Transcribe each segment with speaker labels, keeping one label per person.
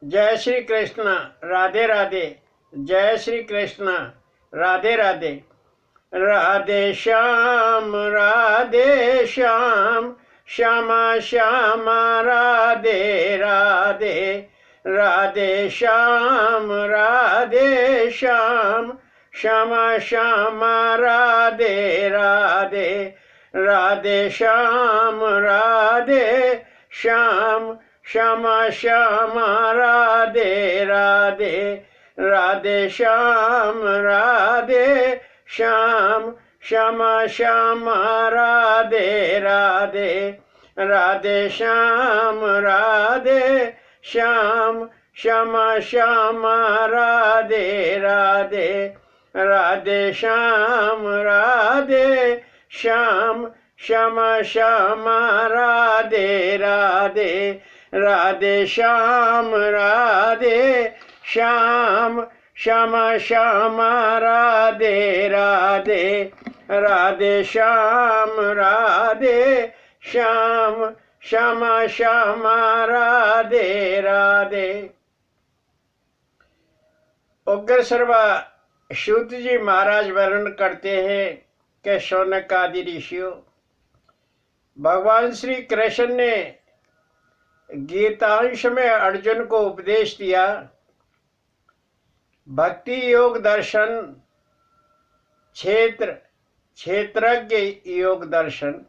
Speaker 1: जय श्री कृष्ण। राधे राधे। जय श्री कृष्ण। राधे राधे। राधे श्याम राधे श्याम, श्यामा श्यामा राधे राधे। राधे श्याम राधे श्याम, श्यामा श्यामा राधे राधे। राधे श्याम राधे श्याम, श्यामा श्यामा राधे राधे। राधे श्याम राधे श्याम, श्यामा श्यामा राधे राधे। राधे श्याम राधे श्याम, श्यामा श्यामा राधे राधे। राधे श्याम राधे श्याम, श्यामा श्यामा राधे राधे। राधे श्याम राधे श्याम, श्यामा श्यामा राधे राधे। राधे श्याम राधे श्याम, श्यामा श्यामा राधे राधे। उग्र सर्वा सूत जी महाराज वर्णन करते हैं कि शौनक आदि ऋषियों, भगवान श्री कृष्ण ने गीतांश में अर्जुन को उपदेश दिया, भक्ति योग दर्शन, क्षेत्रज्ञ योग दर्शन।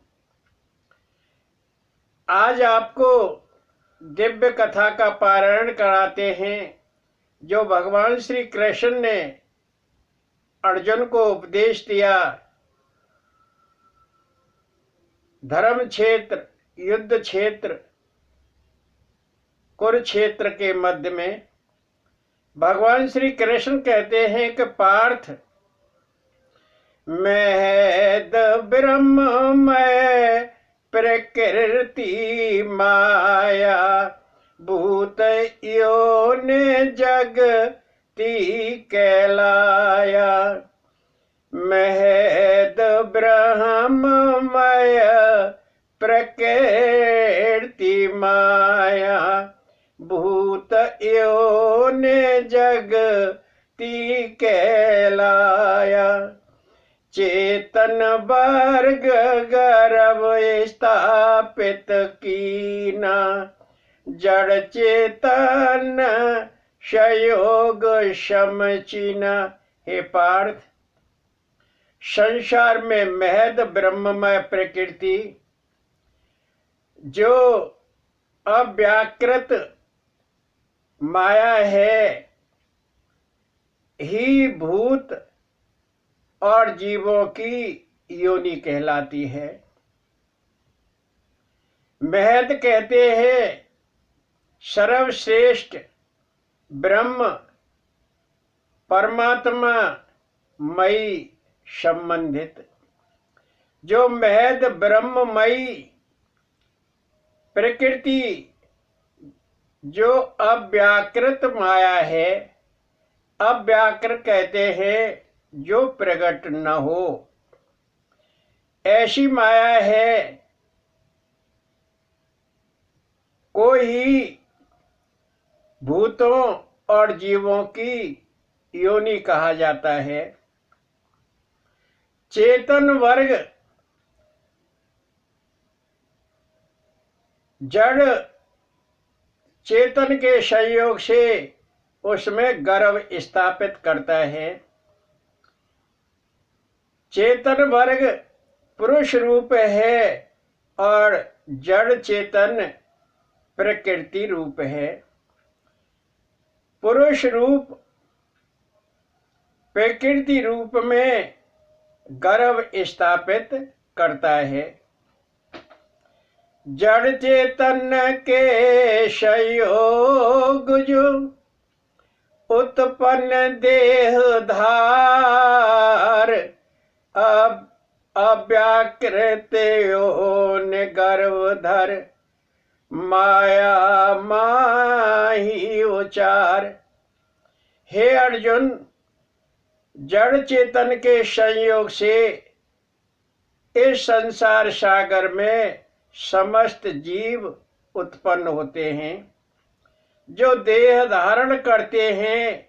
Speaker 1: आज आपको दिव्य कथा का पारायण कराते हैं जो भगवान श्री कृष्ण ने अर्जुन को उपदेश दिया। धर्म क्षेत्र, युद्ध क्षेत्र, कुरुक्षेत्र के मध्य में भगवान श्री कृष्ण कहते हैं कि पार्थ, महद ब्रह्ममय प्रकृति माया, भूत योनि जगति कहलाया। महद ब्रह्ममय प्रकृति माया, भूत योनि जगति कहलाया। चेतन वर्ग गर्भ स्थापित कीना, जड़ चेतन संयोग समचीना। हे पार्थ, संसार में महद ब्रह्ममय प्रकृति जो अव्याकृत माया है ही भूत और जीवों की योनि कहलाती है। महद कहते हैं सर्वश्रेष्ठ ब्रह्म परमात्मा मई संबंधित। जो महद ब्रह्ममयी प्रकृति जो अव्याकृत माया है, अव्याकृत कहते हैं जो प्रकट न हो, ऐसी माया है। कोई भूतों और जीवों की योनि कहा जाता है। चेतन वर्ग जड़ चेतन के संयोग से उसमें गर्भ स्थापित करता है। चेतन वर्ग पुरुष रूप है और जड़ चेतन प्रकृति रूप है। पुरुष रूप प्रकृति रूप में गर्भ स्थापित करता है। जड़ चेतन के संयोग जो उत्पन्न देह धार, अब अव्याकृत योनि गर्भधर, माया माही उचार। हे अर्जुन, जड़ चेतन के संयोग से इस संसार सागर में समस्त जीव उत्पन्न होते हैं। जो देह धारण करते हैं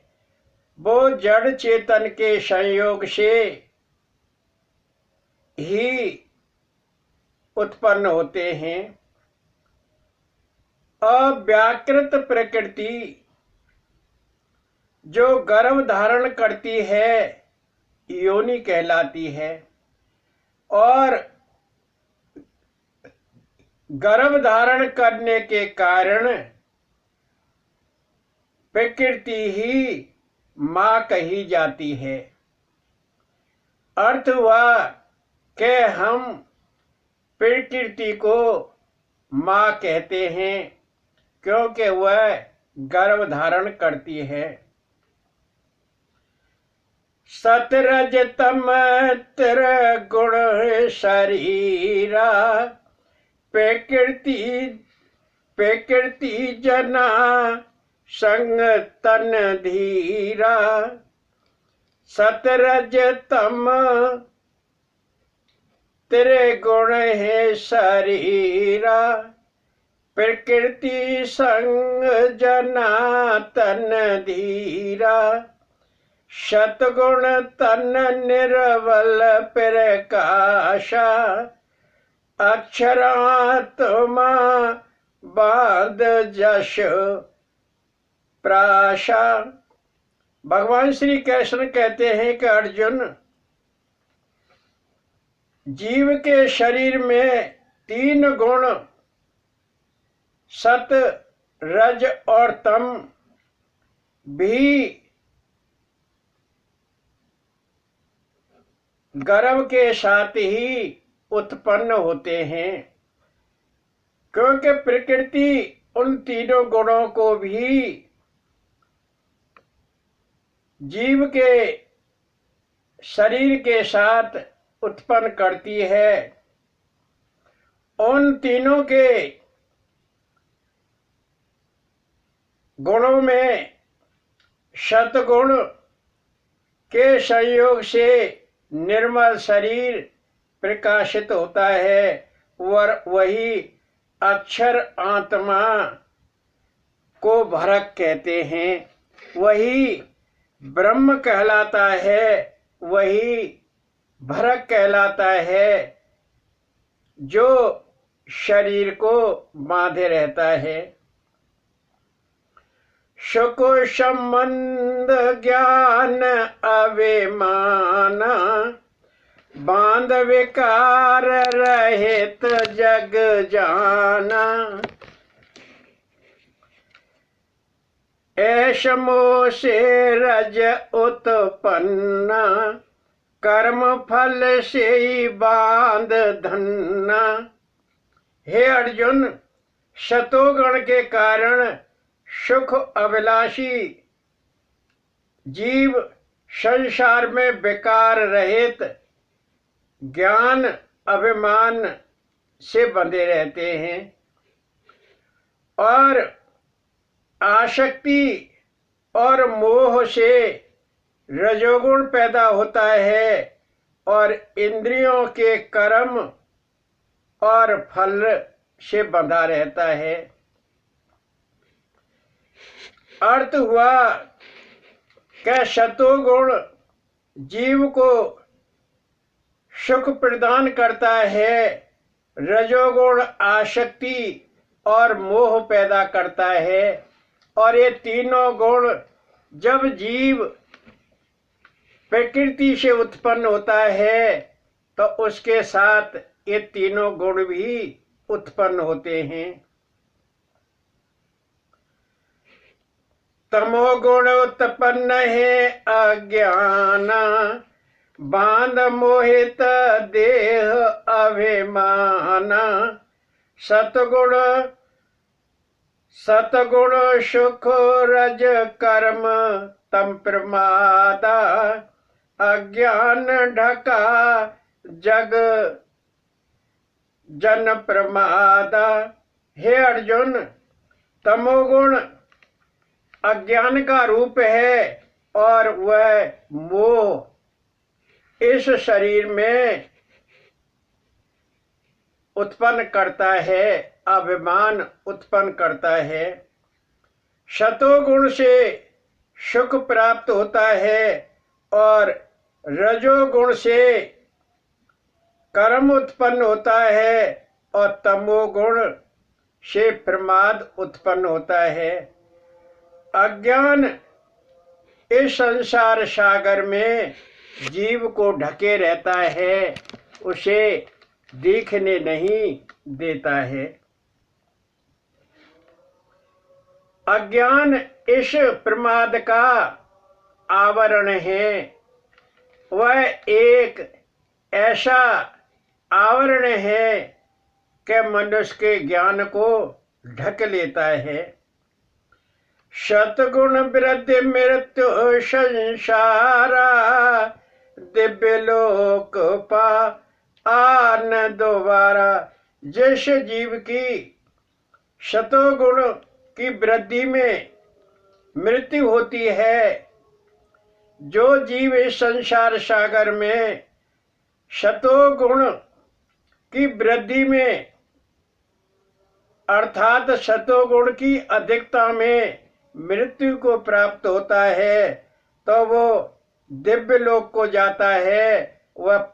Speaker 1: वो जड़ चेतन के संयोग से ही उत्पन्न होते हैं। अव्याकृत प्रकृति जो गर्भ धारण करती है योनि कहलाती है, और गर्भ धारण करने के कारण प्रकृति ही मां कही जाती है। अर्थ हुआ कि हम प्रकृति को मां कहते हैं क्योंकि वह गर्भ धारण करती है। सतरज तम त्रिगुण शरीरा प्रकृति जना संग तन धीरा। सतरज तम त्रिगुण है शरीरा प्रकृति संग जना तन धीरा। सतगुण तन निर्बल प्रकाशा अक्षरात्मा बाध जश प्राशा। भगवान श्री कृष्ण कहते हैं कि अर्जुन, जीव के शरीर में 3 गुण सत रज और तम भी गर्भ के साथ ही उत्पन्न होते हैं, क्योंकि प्रकृति उन 3 गुणों को भी जीव के शरीर के साथ उत्पन्न करती है। उन तीनों के गुणों में सतगुण के संयोग से निर्मल शरीर प्रकाशित होता है, और वही अक्षर आत्मा को भरक कहते हैं, वही ब्रह्म कहलाता है, वही भरक कहलाता है जो शरीर को बांधे रहता है। सुख संबंध ज्ञान अभिमाना बांध विकार रहित जग जाना। ऐश मोह से रज उत्पन्ना कर्म फल से ही बांध धन्ना। हे अर्जुन, शतोगुण के कारण सुख अभिलाषी जीव संसार में विकार रहित ज्ञान अभिमान से बंधे रहते हैं, और आसक्ति और मोह से रजोगुण पैदा होता है, और इंद्रियों के कर्म और फल से बंधा रहता है। अर्थ हुआ कि शतोगुण जीव को सुख प्रदान करता है, रजोगुण आसक्ति और मोह पैदा करता है, और ये तीनों गुण जब जीव प्रकृति से उत्पन्न होता है तो उसके साथ ये तीनों गुण भी उत्पन्न होते हैं। तमोगुण उत्पन्न है अज्ञाना बांध मोहित देह अभिमाना। सतगुण सुख रज कर्म तम प्रमादा अज्ञान ढका जग जन प्रमादा। हे अर्जुन, तमोगुण अज्ञान का रूप है, और वह मोह इस शरीर में उत्पन्न करता है, अभिमान उत्पन्न करता है। सतोगुण से सुख प्राप्त होता है और रजोगुण से कर्म उत्पन्न होता है और तमोगुण से प्रमाद उत्पन्न होता है। अज्ञान इस संसार सागर में जीव को ढके रहता है, उसे दिखने नहीं देता है। अज्ञान इस प्रमाद का आवरण है। वह एक ऐसा आवरण है कि मनुष्य के ज्ञान को ढक लेता है। सतगुण वृद्धि मृत्यु संसारा, दिव्य लोक पा आन दोबारा। जिस जीव की सतोगुण की वृद्धि में मृत्यु होती है, जो जीव इस संसार सागर में सतोगुण की वृद्धि में अर्थात सतोगुण की अधिकता में मृत्यु को प्राप्त होता है, तो वो दिव्य लोक को जाता है, वह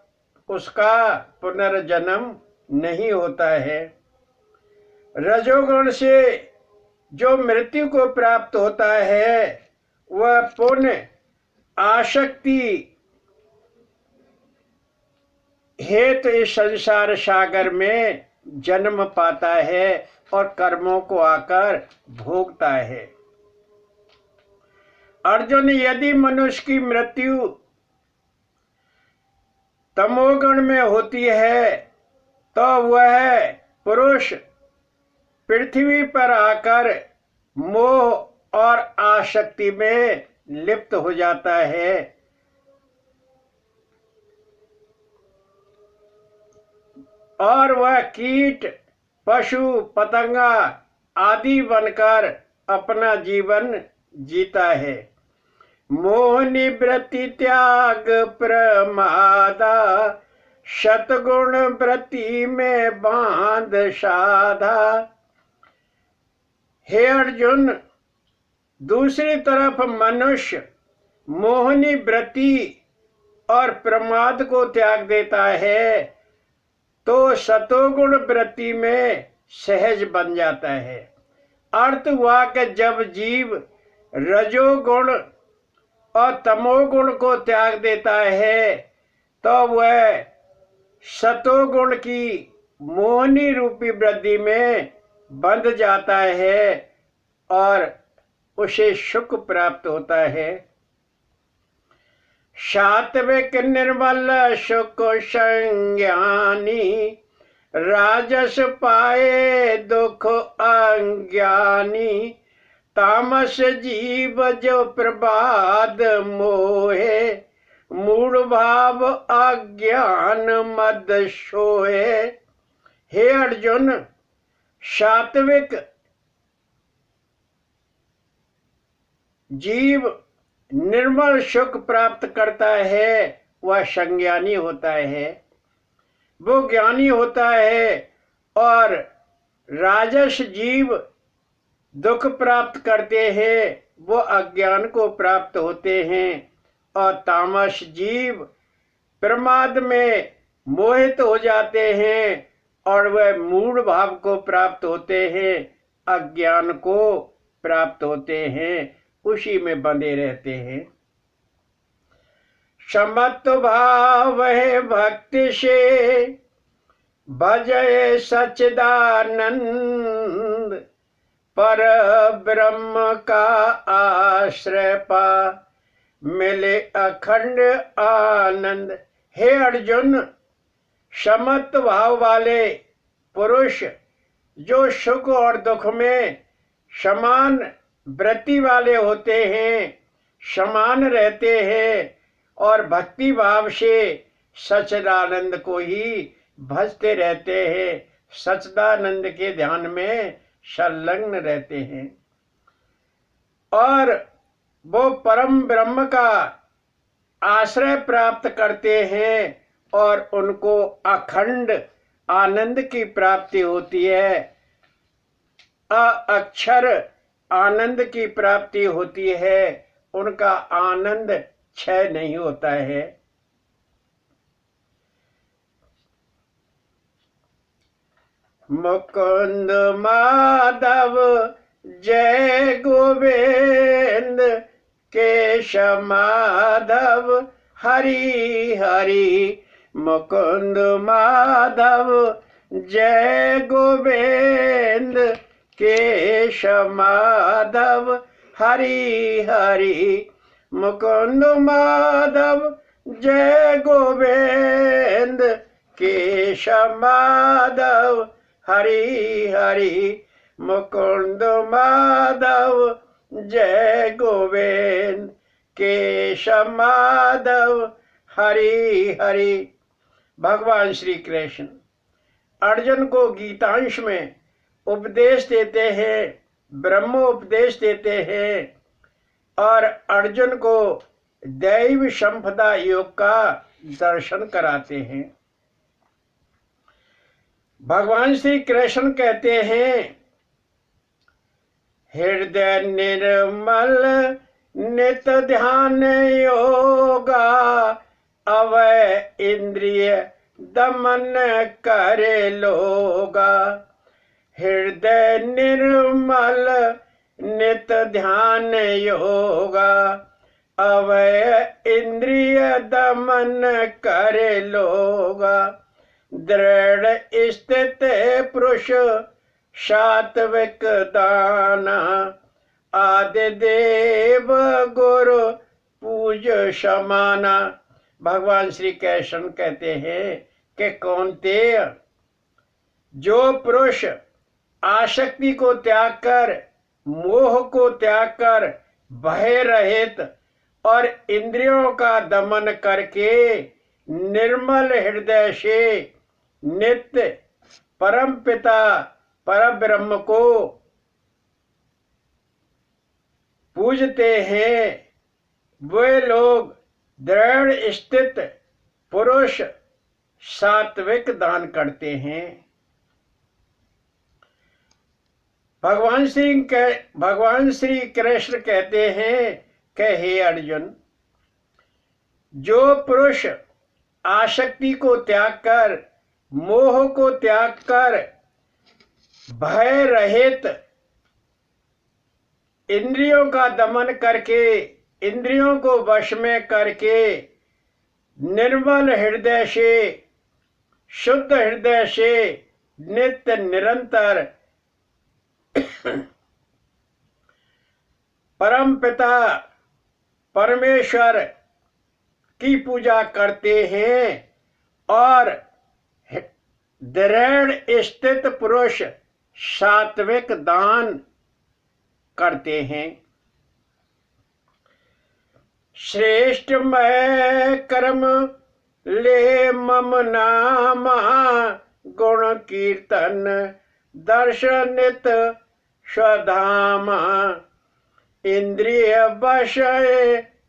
Speaker 1: उसका पुनर्जन्म नहीं होता है। रजोगुण से जो मृत्यु को प्राप्त होता है, वह पुण्य आसक्ति हेतु इस संसार सागर में जन्म पाता है और कर्मों को आकर भोगता है। अर्जुन, यदि मनुष्य की मृत्यु तमोगुण में होती है तो वह पुरुष पृथ्वी पर आकर मोह और आसक्ति में लिप्त हो जाता है और वह कीट पशु पतंगा आदि बनकर अपना जीवन जीता है। मोह निवृत्ति त्याग प्रमादा, सतगुण वृत्ति में बांध साधा। हे अर्जुन, दूसरी तरफ मनुष्य मोहनी वृत्ति और प्रमाद को त्याग देता है तो सतोगुण वृत्ति में सहज बन जाता है। अर्थ हुआ कि जब जीव रजोगुण और तमोगुण को त्याग देता है तो वह सतोगुण की मोहनी रूपी वृद्धि में बंध जाता है और उसे सुख प्राप्त होता है। सात्विक निर्मल सुख संज्ञानी, राजस पाए दुख अज्ञानी। तामस जीव जो प्रबाद मोहे, मूढ़ भाव अज्ञान मद सोए। हे अर्जुन, सात्विक जीव निर्मल सुख प्राप्त करता है, वह संज्ञानी होता है, वो ज्ञानी होता है। और राजस जीव दुख प्राप्त करते हैं, वो अज्ञान को प्राप्त होते हैं। और तामस जीव प्रमाद में मोहित हो जाते हैं और वह मूढ़ भाव को प्राप्त होते हैं, अज्ञान को प्राप्त होते हैं, उसी में बंधे रहते हैं। समत्व भाव है भक्ति से, भजय सच्चिदानंद। पर ब्रह्म का आश्रय पा, मिले अखंड आनंद। हे अर्जुन, समत्व भाव वाले पुरुष जो सुख और दुख में समान वृत्ति वाले होते हैं, समान रहते हैं और भक्ति भाव से सच्चिदानंद को ही भजते रहते हैं, सच्चिदानंद के ध्यान में संलग्न रहते हैं और वो परम ब्रह्म का आश्रय प्राप्त करते हैं और उनको अखंड आनंद की प्राप्ति होती है। अक्षर आनंद की प्राप्ति होती है, उनका आनंद क्षय नहीं होता है। मुकुंद माधव जय गोविंद, केशव माधव हरि हरि। मुकुंद माधव जय गोविंद, केशव माधव हरि हरि। मुकुंद माधव जय गोविंद, केशव माधव हरि हरि। मुकुंद माधव जय गोविंद, केशव माधव हरि हरि। भगवान श्री कृष्ण अर्जुन को गीतांश में उपदेश देते हैं, ब्रह्मोपदेश देते हैं और अर्जुन को दैव संपदा योग का दर्शन कराते हैं। भगवान श्री कृष्ण कहते हैं, हृदय निर्मल नित ध्यान योगा, अवय इंद्रिय दमन करे लोगा। हृदय निर्मल नित ध्यान योगा, अवय इंद्रिय दमन करे लोगा। दृढ़ स्थित पुरुष सात्विक दाना, आदि देव गुरु पूज समाना। भगवान श्री कृष्ण कहते हैं कि कौन्तेय, जो पुरुष आसक्ति को त्याग कर, मोह को त्याग कर, भय रहित और इंद्रियों का दमन करके निर्मल हृदय से नित्य परम पिता परब्रह्म को पूजते हैं, वे लोग दृढ़ स्थित पुरुष सात्विक दान करते हैं। भगवान श्री कृष्ण कहते हैं कि हे अर्जुन, जो पुरुष आसक्ति को त्याग कर, मोह को त्याग कर, भय रहित इंद्रियों का दमन करके, इंद्रियों को वश में करके, निर्मल हृदय से, शुद्ध हृदय से नित्य निरंतर परम पिता परमेश्वर की पूजा करते हैं और दृढ़ स्थित पुरुष सात्विक दान करते हैं। श्रेष्ठ मैं कर्म ले मम नामा, गुण कीर्तन दर्शनित स्वधामा। इंद्रिय वश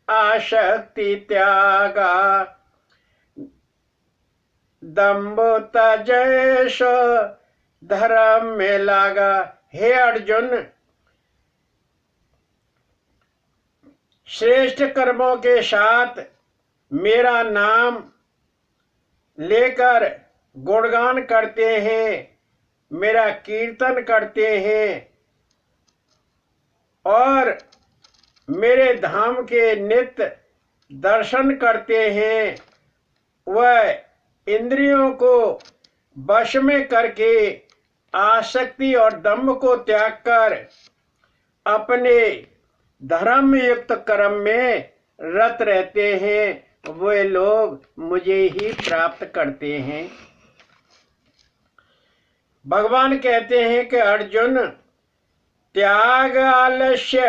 Speaker 1: आसक्ति त्यागा, दम्भ तजय धर्म में लागा। हे अर्जुन, श्रेष्ठ कर्मों के साथ मेरा नाम लेकर गुणगान करते हैं, मेरा कीर्तन करते हैं और मेरे धाम के नित्य दर्शन करते हैं, वह इंद्रियों को वश में करके आसक्ति और दम्भ को त्याग कर अपने धर्म युक्त कर्म में रत रहते हैं, वे लोग मुझे ही प्राप्त करते हैं। भगवान कहते हैं कि अर्जुन, त्याग आलस्य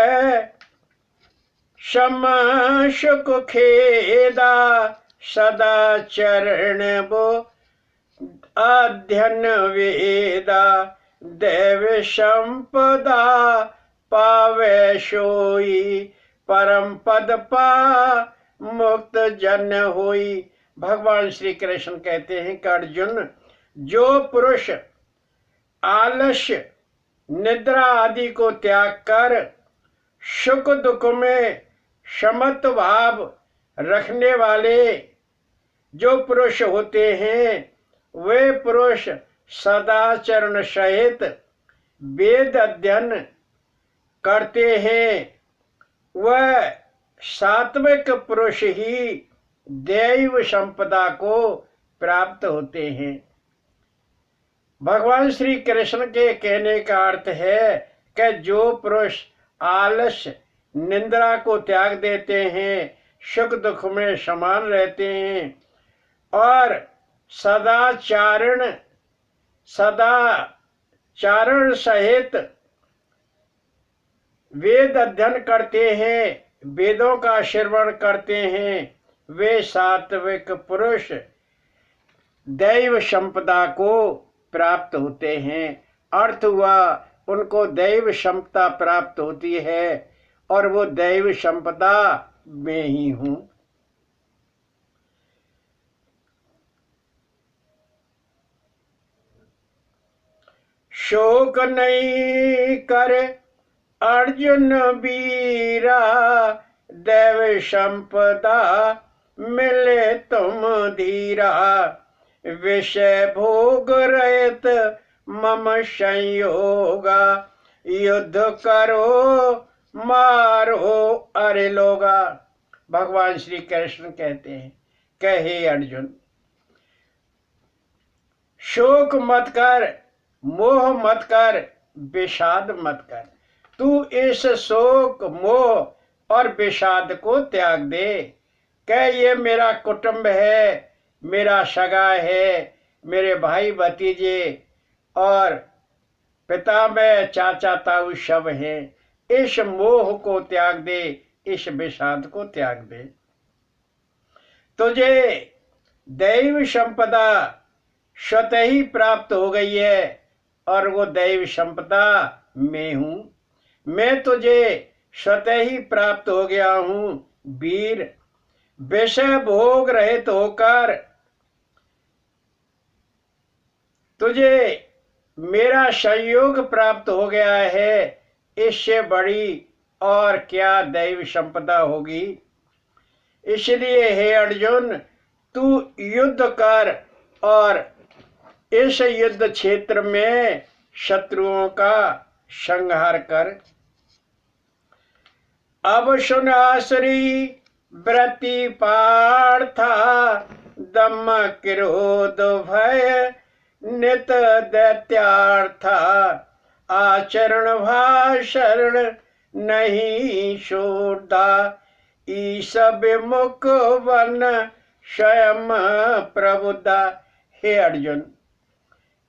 Speaker 1: शम सुख खेदा, सदाचरण वो अध्ययन वेदा। देव संपदा पावे सोई, परम पद पा मुक्त जन होई। भगवान श्री कृष्ण कहते हैं कि अर्जुन, जो पुरुष आलस्य निद्रा आदि को त्याग कर सुख दुख में समत्व भाव रखने वाले जो पुरुष होते हैं वे पुरुष सदाचरण सहित वेद अध्ययन करते हैं। वह सात्विक पुरुष ही दैव संपदा को प्राप्त होते हैं। भगवान श्री कृष्ण के कहने का अर्थ है कि जो पुरुष आलस्य निंद्रा को त्याग देते हैं, सुख दुख में समान रहते हैं और सदाचारण सहित वेद अध्ययन करते हैं, वेदों का श्रवण करते हैं, वे सात्विक पुरुष दैव संपदा को प्राप्त होते हैं। अर्थ हुआ उनको दैव संपदा प्राप्त होती है और वो दैव संपदा में ही हूं। शोक नहीं करे अर्जुन वीरा, दैव संपदा मिले तुम धीरा, विषय भोग रहित मम संयोगा, युद्ध करो मारो अरे लोगा। भगवान श्री कृष्ण कहते हैं कहे अर्जुन, शोक मत कर, मोह मत कर, विषाद मत कर। तू इस शोक मोह और विषाद को त्याग दे। कह ये मेरा कुटुंब है, मेरा सगा है, मेरे भाई भतीजे और पिता में चाचा ताऊ सब हैं। इस मोह को त्याग दे, इस विषाद को त्याग दे। तुझे दैव संपदा स्वतः ही प्राप्त हो गई है और वो दैव संपदा मैं हूं। मैं तुझे स्वतः ही प्राप्त हो गया हूं वीर। विषय भोग रहित होकर तुझे मेरा संयोग प्राप्त हो गया है, इससे बड़ी और क्या दैव संपदा होगी। इसलिए हे अर्जुन, तू युद्ध कर और इस युद्ध क्षेत्र में शत्रुओं का संहार कर। अब सुन आसुरी व्रति पार्था, दम क्रोध भय नित दैत्यार्था, आचरण भाषण नहीं छोड़ता, ईश विमुख वन स्वयं प्रबुद्धा। हे अर्जुन,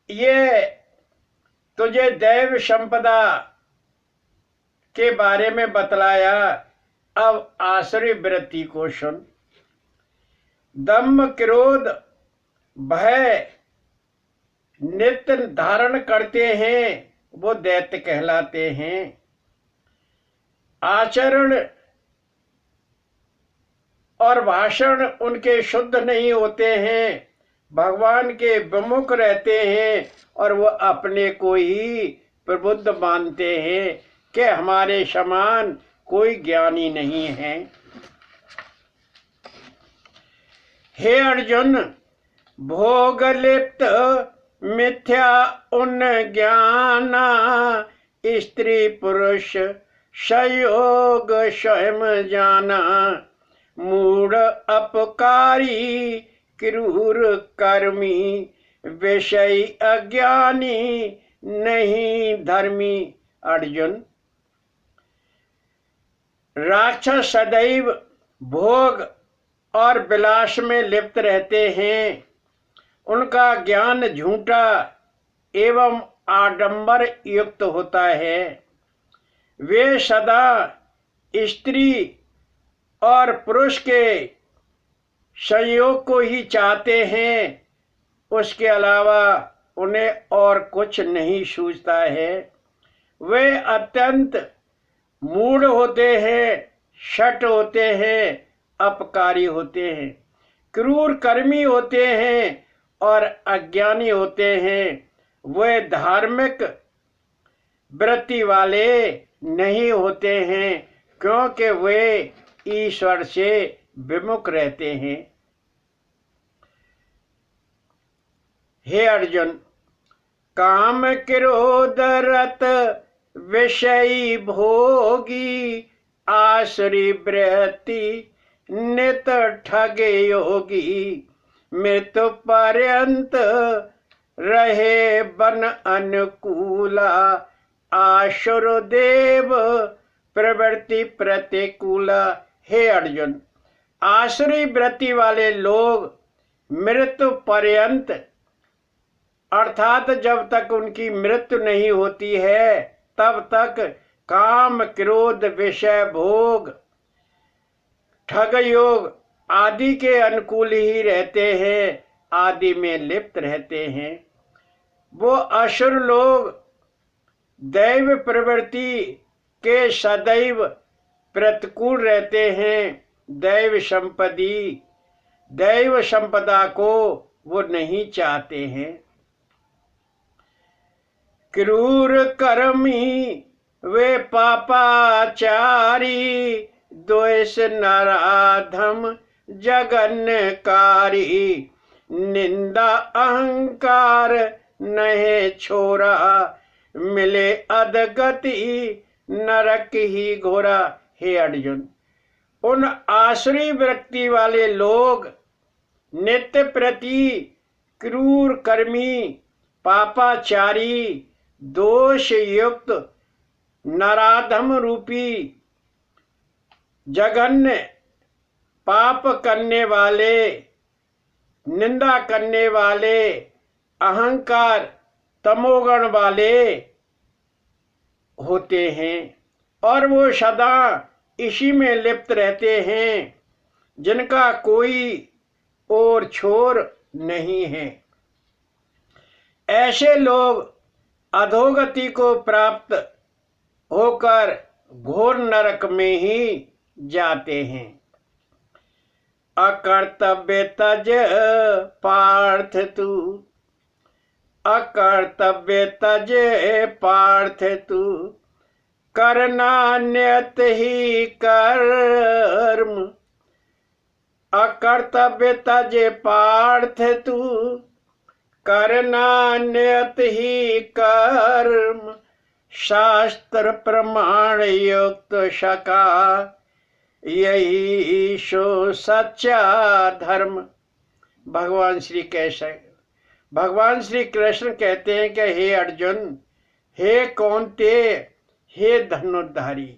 Speaker 1: ये तुझे दैव संपदा के बारे में बतलाया। अब आसुरी वृत्ति को सुन। दम्भ क्रोध भय नित्य धारण करते हैं, वो दैत्य कहलाते हैं। आचरण और भाषण उनके शुद्ध नहीं होते हैं, भगवान के विमुख रहते हैं और वो अपने को ही प्रबुद्ध मानते हैं कि हमारे समान कोई ज्ञानी नहीं है। हे अर्जुन, भोग लिप्त मिथ्या उन ज्ञाना, स्त्री पुरुष संयोग स्वयं जाना, मूढ़ अपकारी क्रूर कर्मी, विषय अज्ञानी नहीं धर्मी। अर्जुन, राक्षस सदैव भोग और विलास में लिप्त रहते हैं। उनका ज्ञान झूठा एवं आडंबर युक्त होता है। वे सदा स्त्री और पुरुष के संयोग को ही चाहते हैं, उसके अलावा उन्हें और कुछ नहीं सूझता है। वे अत्यंत मूढ़ होते हैं, शठ होते हैं, अपकारी होते हैं, क्रूर कर्मी होते हैं और अज्ञानी होते हैं। वे धार्मिक वृत्ति वाले नहीं होते हैं, क्योंकि वे ईश्वर से विमुख रहते हैं। हे अर्जुन, काम क्रोध रत विषयी भोगी, आसुरी वृत्ति नित ठग योगी, मृत्यु पर्यंत रहे बन अनुकूला, आसुर देव प्रवृत्ति प्रतिकूला। हे अर्जुन, आसुरी वृत्ति वाले लोग मृत्यु पर्यंत अर्थात जब तक उनकी मृत्यु नहीं होती है तब तक काम क्रोध विषय भोग ठग योग आदि के अनुकूल ही रहते हैं, आदि में लिप्त रहते हैं। वो असुर लोग दैव प्रवृत्ति के सदैव प्रतिकूल रहते हैं। दैव संपदा को वो नहीं चाहते हैं। क्रूर कर्मी वे पापाचारी, द्वेष नराधम जगन्नकारी, निंदा अहंकार नहे छोरा, मिले अधगति नरक ही घोरा। हे अर्जुन, उन आसुरी वृत्ति वाले लोग नित्य प्रति क्रूर कर्मी, पापाचारी, दोष युक्त, नराधम रूपी, जघन्य पाप करने वाले, निंदा करने वाले, अहंकार तमोगुण वाले होते हैं और वो सदा इसी में लिप्त रहते हैं, जिनका कोई और छोर नहीं है। ऐसे लोग अधोगति को प्राप्त होकर घोर नरक में ही जाते हैं। अकर्तव्य तज पार्थ तू, अकर्तव्य तज पार्थ तू, करना नियत ही कर्म। अकर्तव्य तज पार्थ तू, करना नियत ही कर्म। शास्त्र प्रमाण युक्त शका, यही सो सच्चा धर्म। भगवान श्री कृष्ण कहते हैं कि हे अर्जुन, हे कौन्ते, हे धनुर्धारी,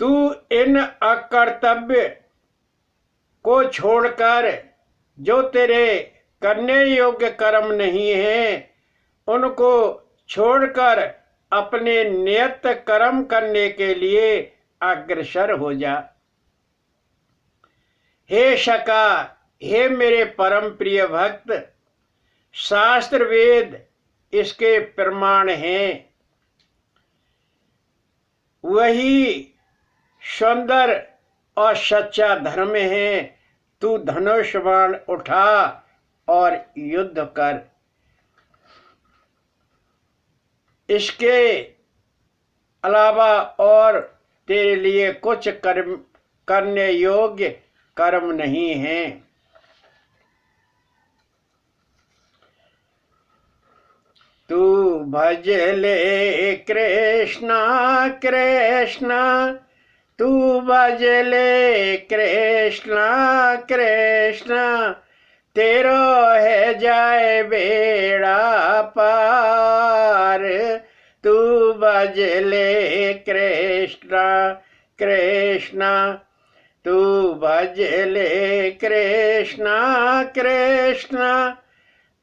Speaker 1: तू इन अकर्तव्य को छोड़कर जो तेरे करने योग्य कर्म नहीं है उनको छोड़कर अपने नियत कर्म करने के लिए अग्रसर हो जा। हे शका, हे मेरे परम प्रिय भक्त, शास्त्र वेद इसके प्रमाण हैं, वही सुंदर और सच्चा धर्म है। तू धनुष बाण उठा और युद्ध कर। इसके अलावा और तेरे लिए कुछ कर्म करने योग्य कर्म नहीं है। तू भज ले कृष्णा कृष्णा, तू भज ले कृष्णा कृष्णा, तेरो है जाए बेड़ा पार। तू भज ले कृष्णा कृष्णा, तू भज ले कृष्णा कृष्णा,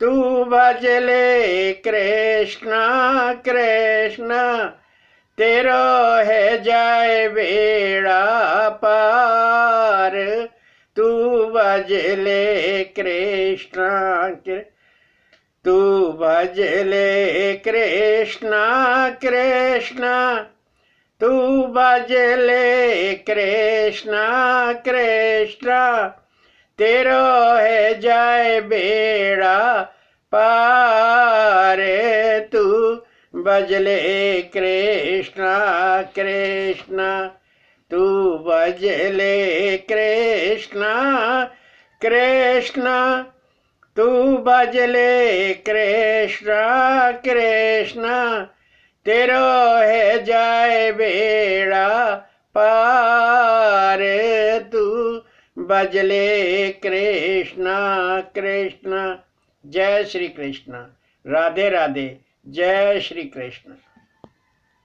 Speaker 1: तू भज ले कृष्णा कृष्णा, तेरो है जाए बेड़ा पार। तू भज ले कृष्णा, तू भज ले कृष्णा कृष्णा, तू भज ले कृष्णा कृष्णा, तेरो है जाए बेड़ा पार। तू बजले कृष्णा कृष्णा तू बजले कृष्णा कृष्णा तू बजले कृष्णा कृष्णा तेरो है जाए बेड़ा पार तू बजले कृष्णा कृष्णा। जय श्री कृष्ण। राधे राधे। जय श्री कृष्ण।